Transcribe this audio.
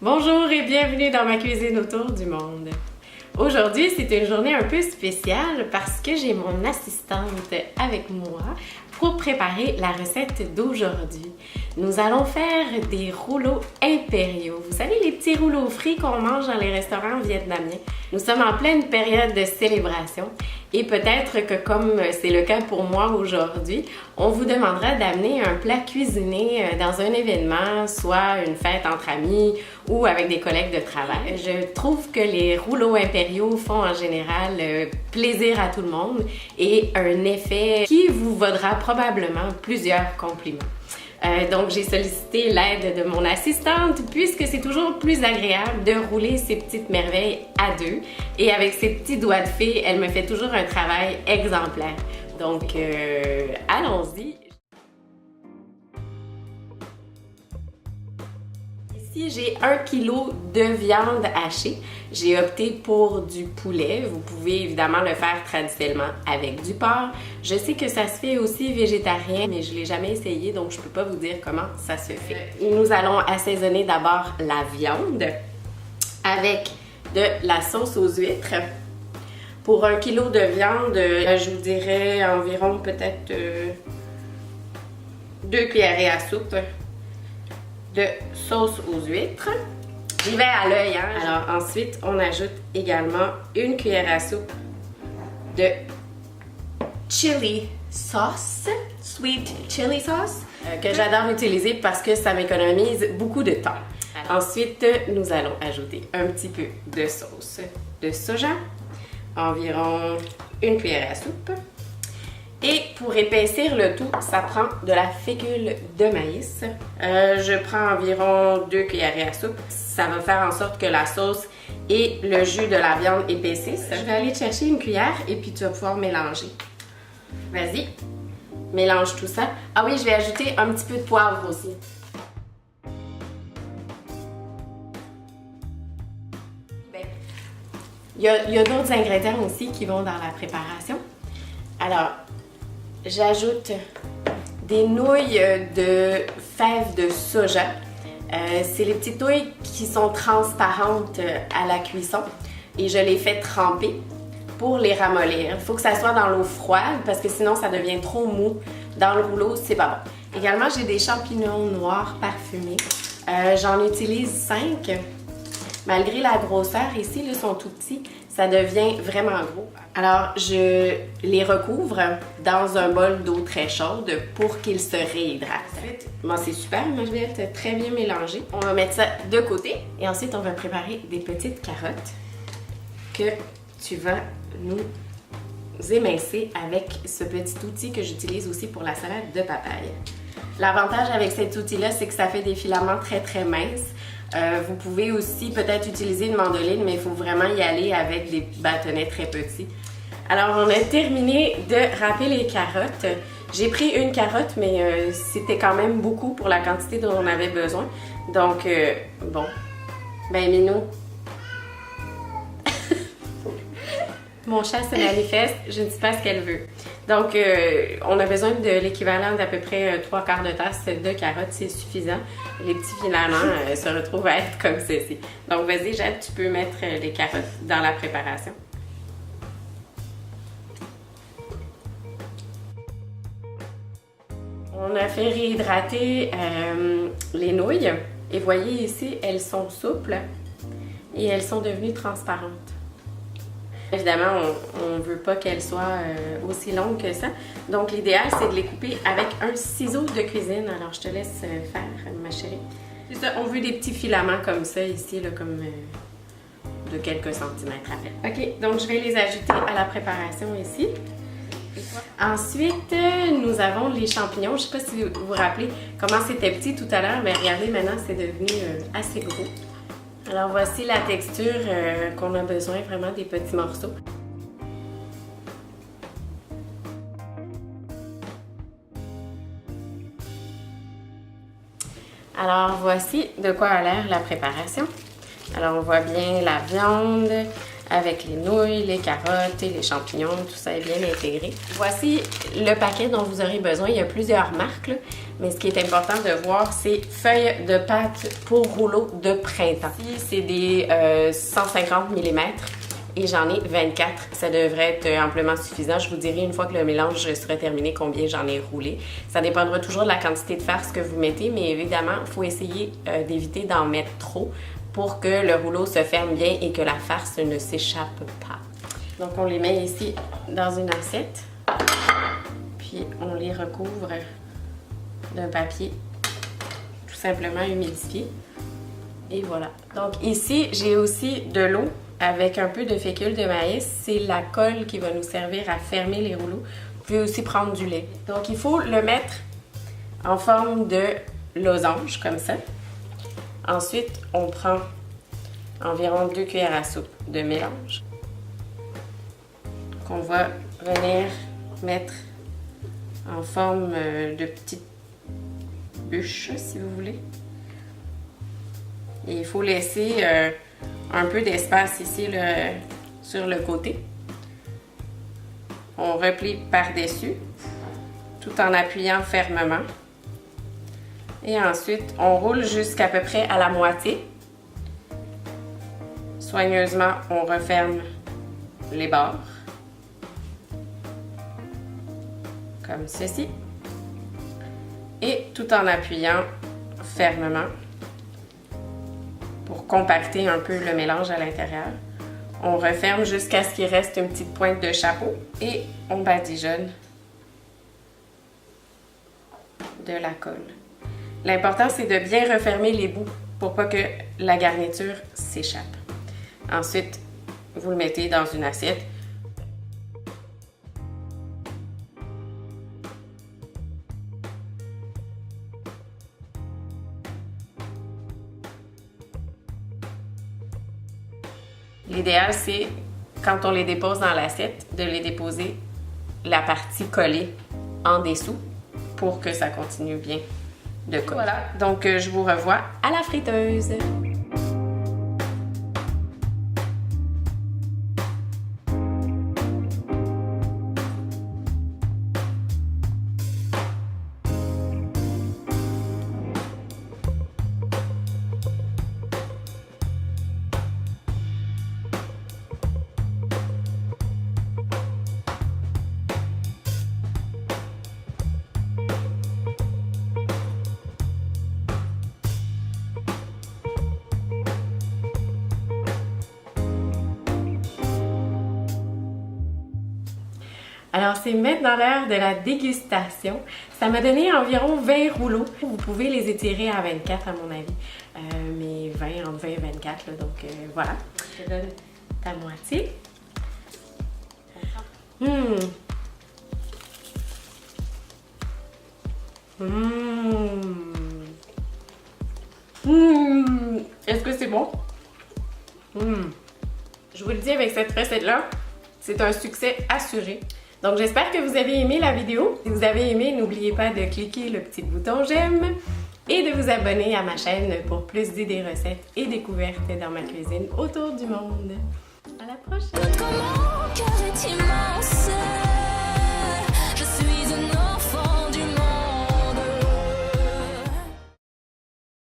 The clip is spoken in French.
Bonjour et bienvenue dans ma cuisine autour du monde. Aujourd'hui, c'est une journée un peu spéciale parce que j'ai mon assistante avec moi pour préparer la recette d'aujourd'hui. Nous allons faire des rouleaux impériaux. Vous savez, les petits rouleaux frits qu'on mange dans les restaurants vietnamiens. Nous sommes en pleine période de célébration et peut-être que comme c'est le cas pour moi aujourd'hui, on vous demandera d'amener un plat cuisiné dans un événement, soit une fête entre amis ou avec des collègues de travail. Je trouve que les rouleaux impériaux font en général plaisir à tout le monde et un effet qui vous vaudra probablement plusieurs compliments. Donc, j'ai sollicité l'aide de mon assistante puisque c'est toujours plus agréable de rouler ces petites merveilles à deux. Et avec ses petits doigts de fée, elle me fait toujours un travail exemplaire. Donc, allons-y. Ici, j'ai 1 kg de viande hachée. J'ai opté pour du poulet. Vous pouvez évidemment le faire traditionnellement avec du porc. Je sais que ça se fait aussi végétarien, mais je ne l'ai jamais essayé, donc je ne peux pas vous dire comment ça se fait. Nous allons assaisonner d'abord la viande avec de la sauce aux huîtres. Pour 1 kg de viande, je vous dirais environ peut-être 2 cuillerées à soupe de sauce aux huîtres. J'y vais à l'œil, hein? Alors ensuite, on ajoute également 1 cuillère à soupe de chili sauce, sweet chili sauce, que j'adore utiliser parce que ça m'économise beaucoup de temps. Ensuite, nous allons ajouter un petit peu de sauce de soja, environ 1 cuillère à soupe. Et pour épaissir le tout, ça prend de la fécule de maïs. Je prends environ 2 cuillerées à soupe. Ça va faire en sorte que la sauce et le jus de la viande épaississent. Je vais aller te chercher une cuillère et puis tu vas pouvoir mélanger. Vas-y, mélange tout ça. Ah oui, je vais ajouter un petit peu de poivre aussi. Il y a d'autres ingrédients aussi qui vont dans la préparation. Alors, j'ajoute des nouilles de fèves de soja. C'est les petites nouilles qui sont transparentes à la cuisson et je les fais tremper pour les ramollir. Il faut que ça soit dans l'eau froide parce que sinon ça devient trop mou. Dans le rouleau, c'est pas bon. Également, j'ai des champignons noirs parfumés. J'en utilise 5. Malgré la grosseur, ici, ils sont tout petits, ça devient vraiment gros. Alors, je les recouvre dans un bol d'eau très chaude pour qu'ils se réhydratent. Ensuite, bon, c'est super, moi je vais être très bien mélangé. On va mettre ça de côté et ensuite, on va préparer des petites carottes que tu vas nous émincer avec ce petit outil que j'utilise aussi pour la salade de papaye. L'avantage avec cet outil-là, c'est que ça fait des filaments très très minces. Vous pouvez aussi peut-être utiliser une mandoline, mais il faut vraiment y aller avec des bâtonnets très petits. Alors, on a terminé de râper les carottes. J'ai pris 1 carotte, mais c'était quand même beaucoup pour la quantité dont on avait besoin. Donc, bon, ben Minou, mon chat se manifeste, je ne sais pas ce qu'elle veut. Donc, on a besoin de l'équivalent d'à peu près 3/4 de tasse de carottes, c'est suffisant. Les petits filaments se retrouvent à être comme ceci. Donc, vas-y, Jade, tu peux mettre les carottes dans la préparation. On a fait réhydrater les nouilles. Et voyez ici, elles sont souples et elles sont devenues transparentes. Évidemment, on ne veut pas qu'elles soient aussi longues que ça. Donc, l'idéal, c'est de les couper avec un ciseau de cuisine. Alors, je te laisse faire, ma chérie. C'est ça, on veut des petits filaments comme ça ici, là, comme de quelques centimètres à peine. OK, donc je vais les ajouter à la préparation ici. Ensuite, nous avons les champignons. Je ne sais pas si vous vous rappelez comment c'était petit tout à l'heure, mais regardez, maintenant, c'est devenu assez gros. Alors, voici la texture qu'on a besoin, vraiment des petits morceaux. Alors voici de quoi a l'air la préparation. Alors on voit bien la viande avec les nouilles, les carottes et les champignons, tout ça est bien intégré. Voici le paquet dont vous aurez besoin. Il y a plusieurs marques, là, mais ce qui est important de voir, c'est feuilles de pâte pour rouleau de printemps. Ici, c'est des 150 mm et j'en ai 24. Ça devrait être amplement suffisant. Je vous dirai une fois que le mélange sera terminé combien j'en ai roulé. Ça dépendra toujours de la quantité de farce que vous mettez, mais évidemment, il faut essayer d'éviter d'en mettre trop pour que le rouleau se ferme bien et que la farce ne s'échappe pas. Donc on les met ici dans une assiette, puis on les recouvre d'un papier tout simplement humidifié. Et voilà. Donc ici, j'ai aussi de l'eau avec un peu de fécule de maïs. C'est la colle qui va nous servir à fermer les rouleaux. Vous pouvez aussi prendre du lait. Donc il faut le mettre en forme de losange, comme ça. Ensuite, on prend environ 2 cuillères à soupe de mélange qu'on va venir mettre en forme de petites bûches, si vous voulez. Et il faut laisser un peu d'espace ici là, sur le côté. On replie par-dessus tout en appuyant fermement. Et ensuite, on roule jusqu'à peu près à la moitié. Soigneusement, on referme les bords. Comme ceci. Et tout en appuyant fermement pour compacter un peu le mélange à l'intérieur. On referme jusqu'à ce qu'il reste une petite pointe de chapeau et on badigeonne de la colle. L'important, c'est de bien refermer les bouts pour pas que la garniture s'échappe. Ensuite, vous le mettez dans une assiette. L'idéal, c'est, quand on les dépose dans l'assiette, de les déposer la partie collée en dessous pour que ça continue bien de coller. Voilà, donc je vous revois à la friteuse. Alors, c'est maintenant l'heure de la dégustation. Ça m'a donné environ 20 rouleaux. Vous pouvez les étirer à 24 à mon avis. Mais 20, entre 20 et 24, là, donc voilà. Je te donne ta moitié. Est-ce que c'est bon? Je vous le dis, avec cette recette-là, c'est un succès assuré. Donc, j'espère que vous avez aimé la vidéo. Si vous avez aimé, n'oubliez pas de cliquer le petit bouton j'aime et de vous abonner à ma chaîne pour plus d'idées recettes et découvertes dans ma cuisine autour du monde. À la prochaine!